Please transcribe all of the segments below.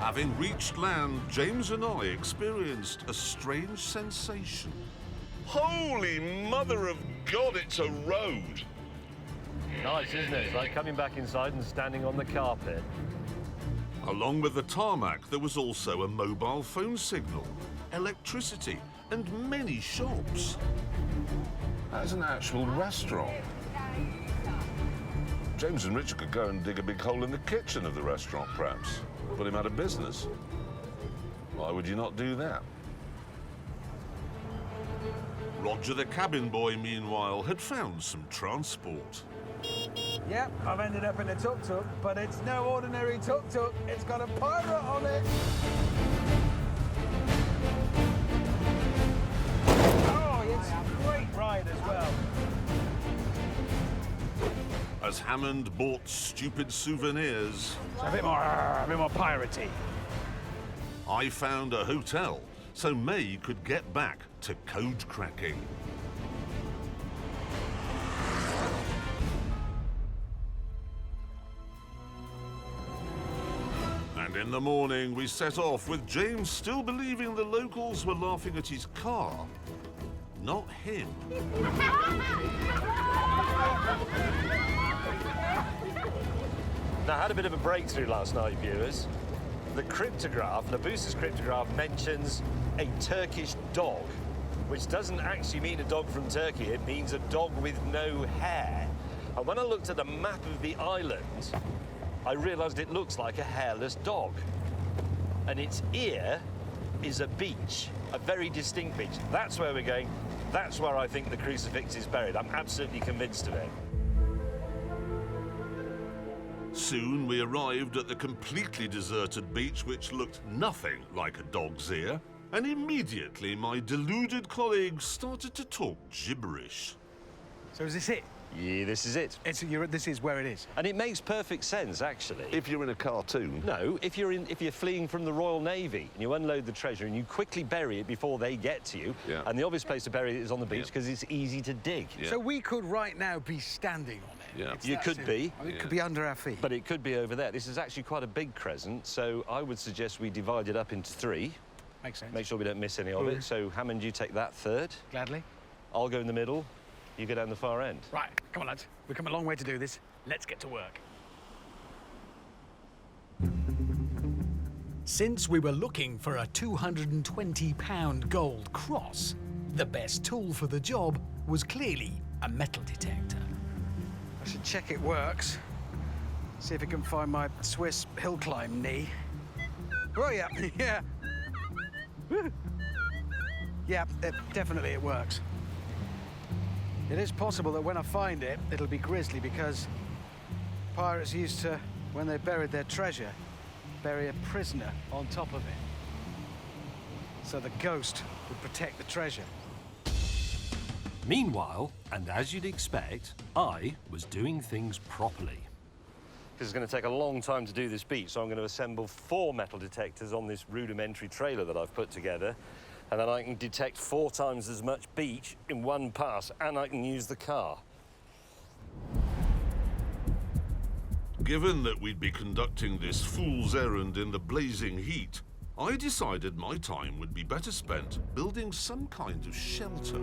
Having reached land, James and I experienced a strange sensation. Holy mother of God, it's a road. Nice, isn't it? It's like coming back inside and standing on the carpet. Along with the tarmac, there was also a mobile phone signal, electricity, and many shops. That's an actual restaurant. James and Richard could go and dig a big hole in the kitchen of the restaurant, perhaps. Put him out of business. Why would you not do that? Roger the cabin boy, meanwhile, had found some transport. Yep, I've ended up in a tuk-tuk, but it's no ordinary tuk-tuk. It's got a pirate on it. Oh, it's a great ride as well. As Hammond bought stupid souvenirs, It's a bit more piratey. I found a hotel so May could get back to code cracking. And in the morning, we set off with James still believing the locals were laughing at his car, not him. Now, I had a bit of a breakthrough last night, viewers. The cryptograph, Nabusa's cryptograph, mentions a Turkish dog, which doesn't actually mean a dog from Turkey. It means a dog with no hair. And when I looked at a map of the island, I realised it looks like a hairless dog. And its ear is a beach, a very distinct beach. That's where we're going. That's where I think the crucifix is buried. I'm absolutely convinced of it. Soon we arrived at the completely deserted beach, which looked nothing like a dog's ear, and immediately my deluded colleagues started to talk gibberish. So is this it? Yeah, this is it. This is where it is. And it makes perfect sense, actually. If you're in a cartoon. No, if you're fleeing from the Royal Navy and you unload the treasure and you quickly bury it before they get to you, Yeah. and the obvious place to bury it is on the beach because it's easy to dig. Yeah. So we could right now be standing on it. Yeah. It's You that could simple. be. It could be under our feet. But it could be over there. This is actually quite a big crescent, so I would suggest we divide it up into three. Makes sense. Make sure we don't miss any of it. So, Hammond, you take that third. Gladly. I'll go in the middle. You go down the far end. Right, come on, lads. We've come a long way to do this. Let's get to work. Since we were looking for a £220 gold cross, the best tool for the job was clearly a metal detector. I should check it works. See if it can find my Swiss hill climb knee. Oh, yeah, yeah. Yeah, definitely it works. It is possible that when I find it, it'll be grisly because pirates used to, when they buried their treasure, bury a prisoner on top of it. So the ghost would protect the treasure. Meanwhile, and as you'd expect, I was doing things properly. This is going to take a long time to do this beach, so I'm going to assemble 4 metal detectors on this rudimentary trailer that I've put together. And then I can detect 4 times as much beach in one pass, and I can use the car. Given that we'd be conducting this fool's errand in the blazing heat, I decided my time would be better spent building some kind of shelter.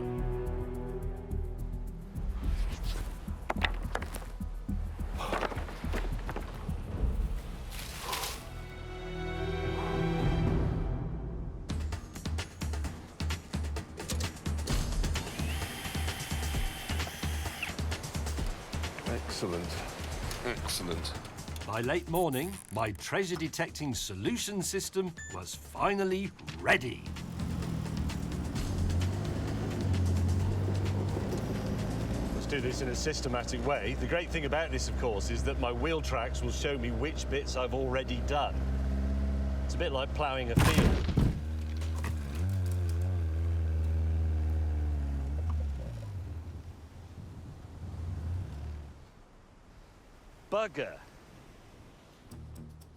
Excellent. Excellent. By late morning, my treasure detecting solution system was finally ready. Let's do this in a systematic way. The great thing about this, of course, is that my wheel tracks will show me which bits I've already done. It's a bit like ploughing a field. Bugger.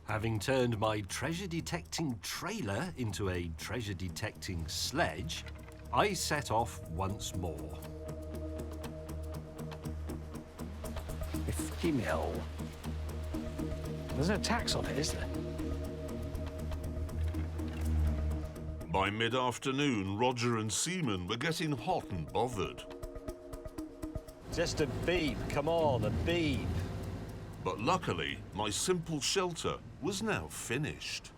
Having turned my treasure detecting trailer into a treasure detecting sledge, I set off once more. 50 mil. There's no tax on it, is there? By mid-afternoon, Roger and Seaman were getting hot and bothered. Just a beep, come on, a beep. But luckily, my simple shelter was now finished.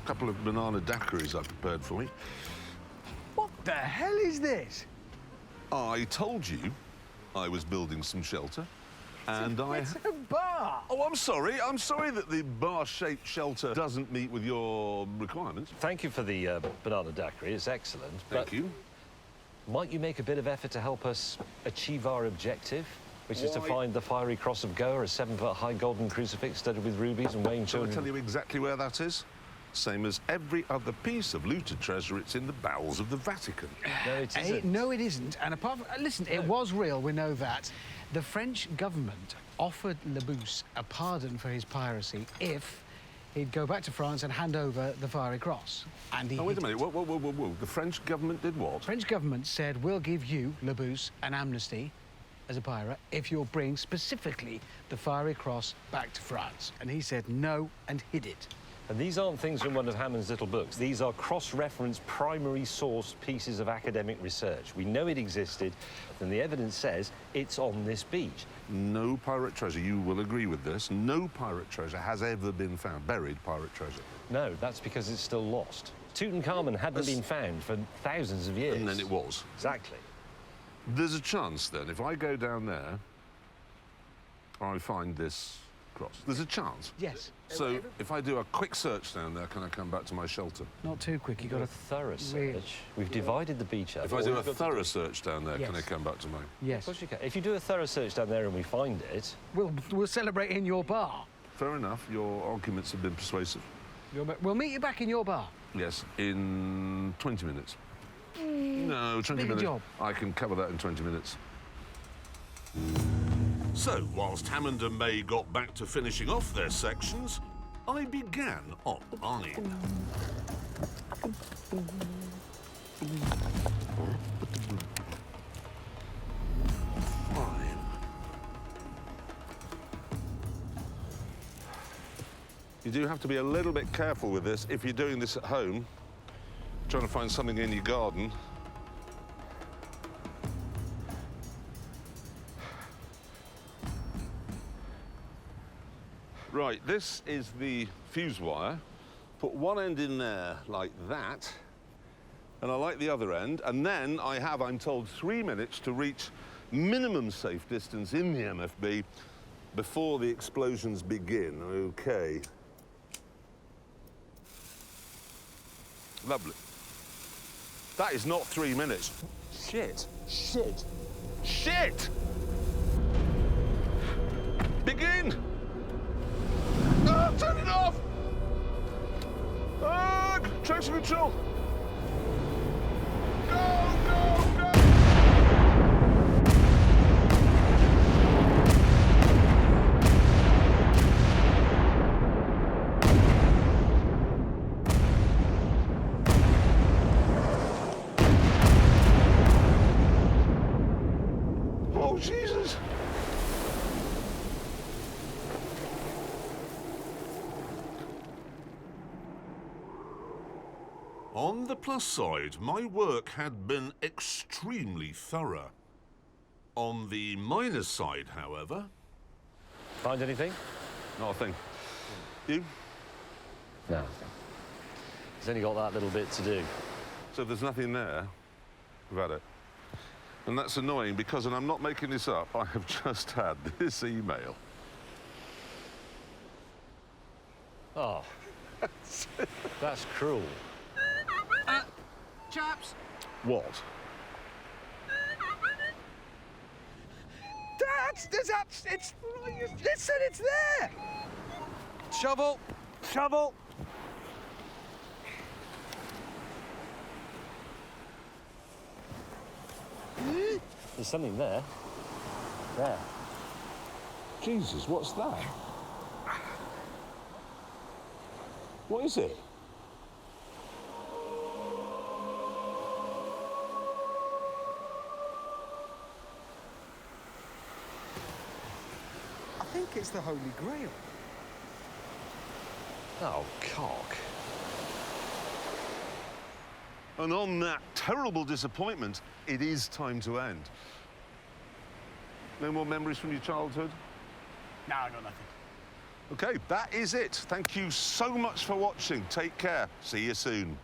Couple of banana daiquiris I prepared for you. What the hell is this? I told you I was building some shelter, and It's a bar. Oh, I'm sorry. I'm sorry that the bar-shaped shelter doesn't meet with your requirements. Thank you for the banana daiquiri, it's excellent. Thank you. Might you make a bit of effort to help us achieve our objective, which is to Why? find the fiery cross of Goa, a 7-foot-high golden crucifix studded with rubies and weighing Shall I children? tell you exactly where that is? Same as every other piece of looted treasure, it's in the bowels of the Vatican. No, it isn't. No, it isn't. And apart from... listen, it was real, we know that. The French government offered Labousse a pardon for his piracy if he'd go back to France and hand over the Fiery Cross. And he... Oh, wait a minute. Whoa. The French government did what? French government said, we'll give you, Labousse, an amnesty as a pirate if you'll bring specifically the Fiery Cross back to France. And he said no and hid it. And these aren't things from one of Hammond's little books. These are cross-referenced, primary source pieces of academic research. We know it existed, and the evidence says it's on this beach. No pirate treasure, you will agree with this, no pirate treasure has ever been found, buried pirate treasure. No, that's because it's still lost. Tutankhamun hadn't been found for thousands of years. And then it was. Exactly. There's a chance, then, if I go down there, I find this cross. There's a chance. Yes. So, if I do a quick search down there, can I come back to my shelter? Not too quick, you Got got a to... thorough search. We've divided the beach up. If I All do a we've got to thorough search down there, can I Yes. come back to mine? Yes. Of course you can. If you do a thorough search down there and we find it, We'll celebrate in your bar. Fair enough, your arguments have been persuasive. We'll meet you back in your bar. Yes, in 20 minutes. No, 20 bigger minutes. job. I can cover that in 20 minutes. So, whilst Hammond and May got back to finishing off their sections, I began on mine. Fine. You do have to be a little bit careful with this if you're doing this at home, trying to find something in your garden. Right, this is the fuse wire. Put one end in there like that, and I like the other end, and then I have, I'm told, 3 minutes to reach minimum safe distance in the MFB before the explosions begin. Okay. Lovely. That is not 3 minutes. Shit. Shit. Shit! Begin! Turn it off! Traction control! Go, go, go! Oh, Jesus! On the plus side, my work had been extremely thorough. On the minus side, however, find anything? Not a thing. You? No. He's only got that little bit to do. So if there's nothing there, we've had it. And that's annoying because, and I'm not making this up, I have just had this email. Oh. That's cruel. Chaps! What? It's... Listen, it's there! Shovel! Shovel! There's something there. There. Jesus, what's that? What is it? think it's the Holy Grail. Oh, cock. And on that terrible disappointment, it is time to end. No more memories from your childhood? No, I got nothing. Okay, that is it. Thank you so much for watching. Take care. See you soon.